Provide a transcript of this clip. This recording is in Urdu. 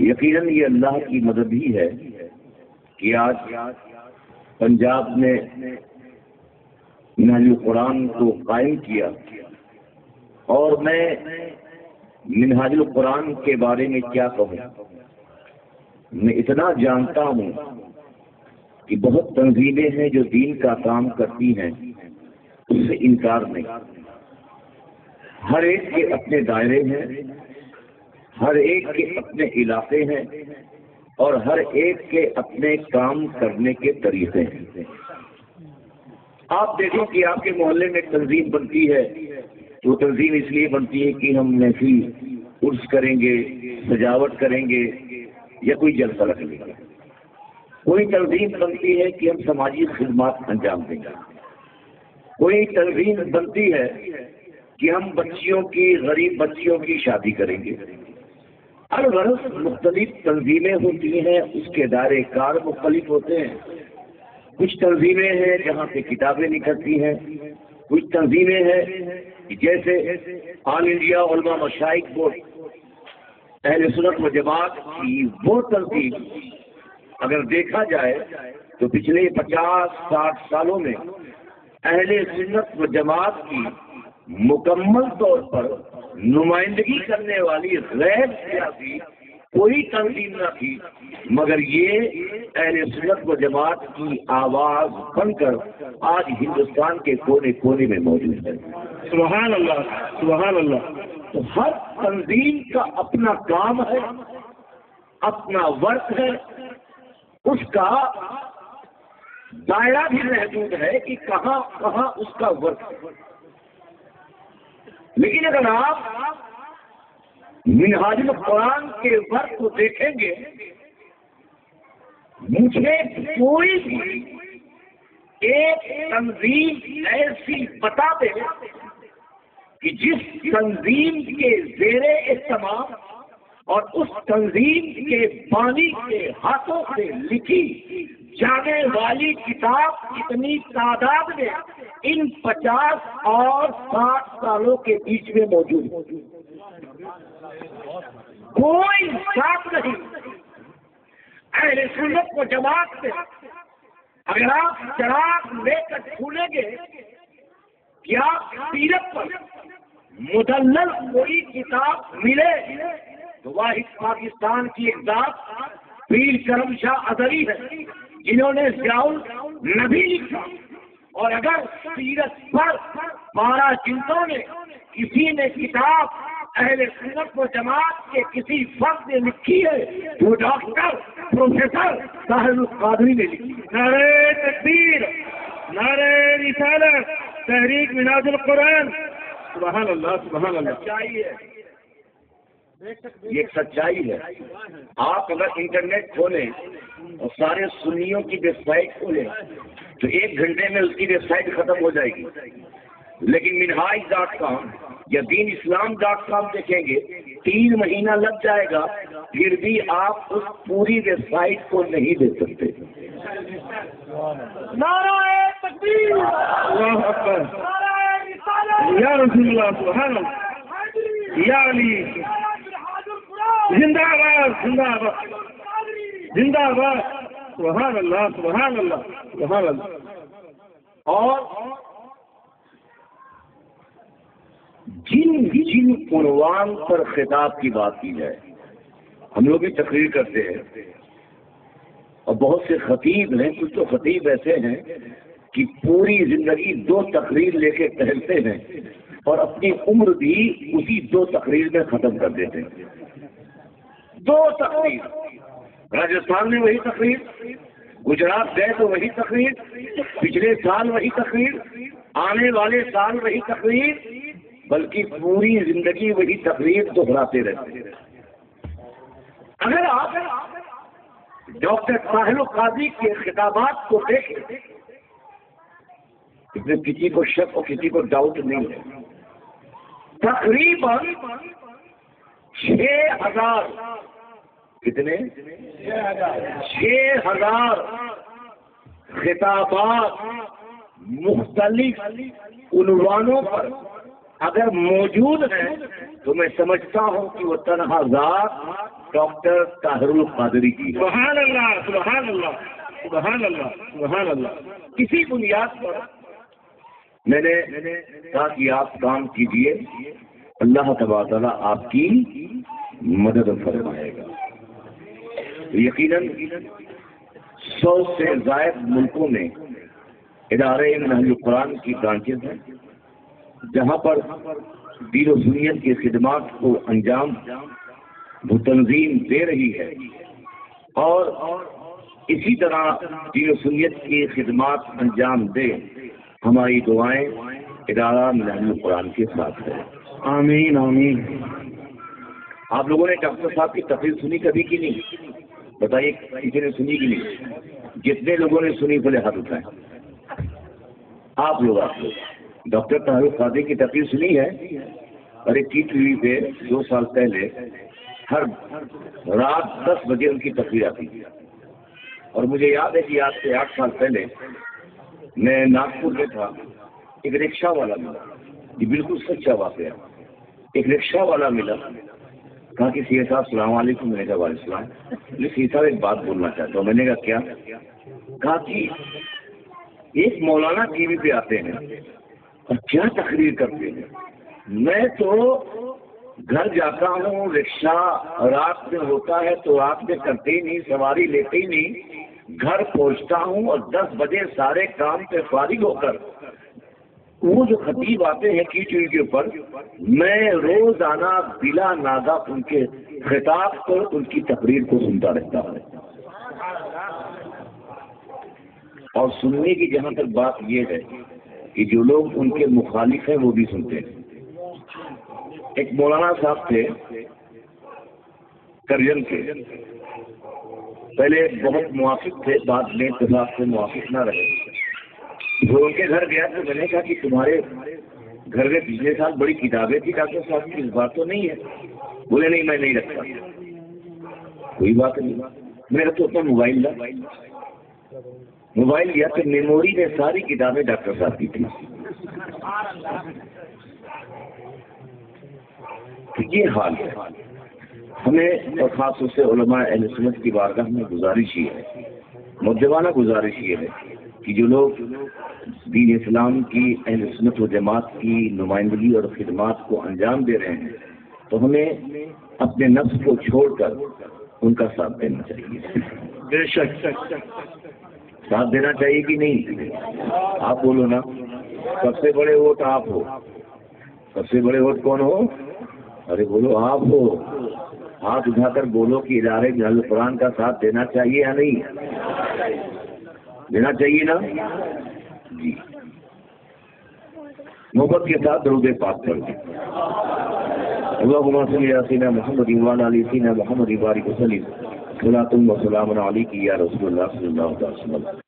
یقیناً یہ اللہ کی مدد ہی ہے کہ آج پنجاب نے منہاج القرآن کو قائم کیا، اور میں منہاج القرآن کے بارے میں کیا کہوں، میں اتنا جانتا ہوں کہ بہت تنظیمیں ہیں جو دین کا کام کرتی ہیں، اس سے انکار نہیں۔ ہر ایک کے اپنے دائرے ہیں، ہر ایک کے اپنے علاقے ہیں، اور ہر ایک کے اپنے کام کرنے کے طریقے ہیں۔ آپ دیکھیں کہ آپ کے محلے میں ایک تنظیم بنتی ہے، تو تنظیم اس لیے بنتی ہے کہ ہم محفل عرس کریں گے، سجاوٹ کریں گے، یا کوئی جلسہ رکھیں گے۔ کوئی تنظیم بنتی ہے کہ ہم سماجی خدمات انجام دیں گے، کوئی تنظیم بنتی ہے کہ ہم بچیوں کی، غریب بچیوں کی شادی کریں گے۔ الغرض مختلف تنظیمیں ہوتی ہیں، اس کے دائرے کار مختلف ہوتے ہیں۔ کچھ تنظیمیں ہیں جہاں سے کتابیں نکلتی ہیں، کچھ تنظیمیں ہیں جیسے آل انڈیا علماء مشائخ بورڈ، اہل سنت و جماعت کی وہ تنظیم اگر دیکھا جائے تو پچھلے 50-60 سالوں میں اہل سنت و جماعت کی مکمل طور پر نمائندگی کرنے والی غیر سیاسی کوئی تنظیم نہ تھی، مگر یہ اہل سنت و جماعت کی آواز بن کر آج ہندوستان کے کونے کونے میں موجود ہے۔ سبحان اللہ، سبحان اللہ۔ تو ہر تنظیم کا اپنا کام ہے، اپنا ورک ہے، اس کا دائرہ بھی محدود ہے کہ کہاں کہاں اس کا ورک ہے۔ لیکن اگر آپ منہاج القرآن کے ورک کو دیکھیں گے، مجھے کوئی بھی ایک تنظیم ایسی بتا دے کہ جس تنظیم کے زیر اہتمام اور اس تنظیم کے بانی کے ہاتھوں سے لکھی جانے والی کتاب اتنی تعداد میں ان 50 اور 60 سالوں کے بیچ میں موجود ہے۔ کوئی ساتھ نہیں۔ اہل سنت و جماعت سے اگر آپ چراغ لے کر ڈھونڈیں گے کیا سیرت پر مدلل کوئی کتاب ملے تو واحد پاکستان کی ایک ذات پیر کرم شاہ ازہری ہے، جنہوں نے ضیاء النبی لکھا، اور اگر سیرت پر 12 جلدوں میں کسی نے کتاب اہل سنت و جماعت کے کسی فرد نے لکھی ہے تو ڈاکٹر پروفیسر طاہر القادری نے لکھی۔ نعرہ تکبیر، نعرہ رسالت، تحریک منہاج القرآن۔ سبحان اللہ، سبحان اللہ۔ سچائی ہے، یہ ایک سچائی ہے۔ آپ اگر انٹرنیٹ کھولیں اور سارے سنیوں کی ویب سائٹ کھولیں تو 1 گھنٹے میں اس کی ویب سائٹ ختم ہو جائے گی، لیکن minhaj.com یا deenislam.com دیکھیں گے 3 مہینہ لگ جائے گا، پھر بھی آپ اس پوری ویب سائٹ کو نہیں دیکھ سکتے۔ نعرہ تکبیر، اللہ اکبر، یا رسول اللہ، سبحان اللہ، یا علی، زندہ آباد، زندہ آباد، زندہ آباد، سبحان اللہ، سبحان اللہ، سبحان اللہ۔ اور جن عنوان پر خطاب کی بات کی جائے، ہم لوگ بھی تقریر کرتے ہیں اور بہت سے خطیب ہیں، کچھ تو خطیب ایسے ہیں کہ پوری زندگی 2 تقریر لے کے ٹہلتے ہیں اور اپنی عمر بھی اسی 2 تقریر میں ختم کر دیتے ہیں۔ 2 تقریر، راجستھان میں وہی تقریر، گجرات گئے تو وہی تقریر، پچھلے سال وہی تقریر، آنے والے سال وہی تقریر، بلکہ پوری زندگی وہی تقریر دہراتے رہتے ہیں۔ اگر آپ ڈاکٹر طاہر القادری کے خطابات کو دیکھیں، اس میں کسی کو شک اور کسی کو ڈاؤٹ نہیں ہے، تقریباً 6000 کتنے 6000 خطابات مختلف عنوانوں پر اگر موجود ہیں تو میں سمجھتا ہوں کہ وہ تنہا ذات ڈاکٹر طاہر القادری کی ہے۔ سبحان اللہ سبحان اللہ سبحان اللہ سبحان اللہ۔ کسی بنیاد پر میں نے کہا کہ آپ کام کیجئے، اللہ تبارک تعالیٰ آپ کی مدد فرمائے گا۔ یقیناً 100 سے زائد ملکوں میں ادارے منہج القرآن کی برانچز ہیں، جہاں پر دین و سنیت کی خدمات کو انجام وہ تنظیم دے رہی ہے، اور اسی طرح دین و سنیت کی خدمات انجام دے۔ ہماری دعائیں ادارہ منہج القرآن کے ساتھ ہے۔ آمین آمین۔ آپ لوگوں نے ڈاکٹر صاحب کی تقریر سنی کبھی کی نہیں؟ بتائیے کسی نے سنی کی نہیں؟ جتنے لوگوں نے سنی بھلے ہاتھ اٹھائیں۔ آپ لوگ ڈاکٹر طاہر القادری کی تقریر سنی ہے؟ اور ایک TV پہ 2 سال پہلے ہر رات 10 بجے ان کی تقریر آتی تھی، اور مجھے یاد ہے کہ آج سے 8 سال پہلے میں ناگپور میں تھا، ایک رکشہ والا ملا، یہ بالکل سچا واقعہ، ایک رکشہ والا ملا، کہا کہ سید صاحب السلام علیکم۔ میں نے کہا وعلیکم السلام۔ سید صاحب ایک بات بولنا چاہتا ہوں۔ میں نے کہا کیا؟ کہا کہ ایک مولانا TV پہ آتے ہیں اور کیا تقریر کرتے ہیں، میں تو گھر جاتا ہوں، رکشہ رات میں ہوتا ہے تو رات میں کرتے ہی نہیں، سواری لیتے ہی نہیں، گھر پہنچتا ہوں اور 10 بجے سارے کام پہ فارغ ہو کر وہ جو خطیب آتے ہیں TV کے اوپر، میں روزانہ بلا ناگا ان کے خطاب کو، ان کی تقریر کو سنتا رہتا ہوں۔ اور سننے کی جہاں تک بات یہ ہے کہ جو لوگ ان کے مخالف ہیں وہ بھی سنتے ہیں۔ ایک مولانا صاحب تھے کرجن کے، پہلے بہت موافق تھے، بعد میں اتفاق سے موافق نہ رہے۔ وہ ان کے گھر گیا تو میں نے کہا کہ تمہارے گھر میں پچھلے سال بڑی کتابیں تھی ڈاکٹر صاحب کی، اس بار تو نہیں ہے؟ بولے نہیں میں نہیں رکھتا۔ کوئی بات نہیں، میرا تو اپنا موبائل تھا، موبائل لیا تو میموری میں ساری کتابیں ڈاکٹر صاحب کی تھی۔ یہ حال ہے ہمیں، اور خاص طور سے علماء اہل سنت کی بارگاہ میں گزارش یہ ہے، مؤدبانہ گزارش یہ ہے کہ جو لوگ دین اسلام کی، اہل سنت و جماعت کی نمائندگی اور خدمات کو انجام دے رہے ہیں، تو ہمیں اپنے نفس کو چھوڑ کر ان کا ساتھ دینا چاہیے۔ بے شک ساتھ دینا چاہیے کہ نہیں؟ آپ بولو نا، سب سے بڑے ووٹ آپ ہو۔ سب سے بڑے ووٹ کون ہو؟ ارے بولو آپ ہو، ہاتھ اٹھا کر بولو کہ ادارے منہج القرآن کا ساتھ دینا چاہیے یا نہیں؟ دینا چاہیے نا؟ جی، محبت کے ساتھ درود پاک پڑھ دیں۔ اللہم صلی علی سیدنا محمد وعلی آل سیدنا محمد وبارک وسلم، صلاۃ و سلام علیک یا رسول اللہ صلی اللہ علیہ وسلم۔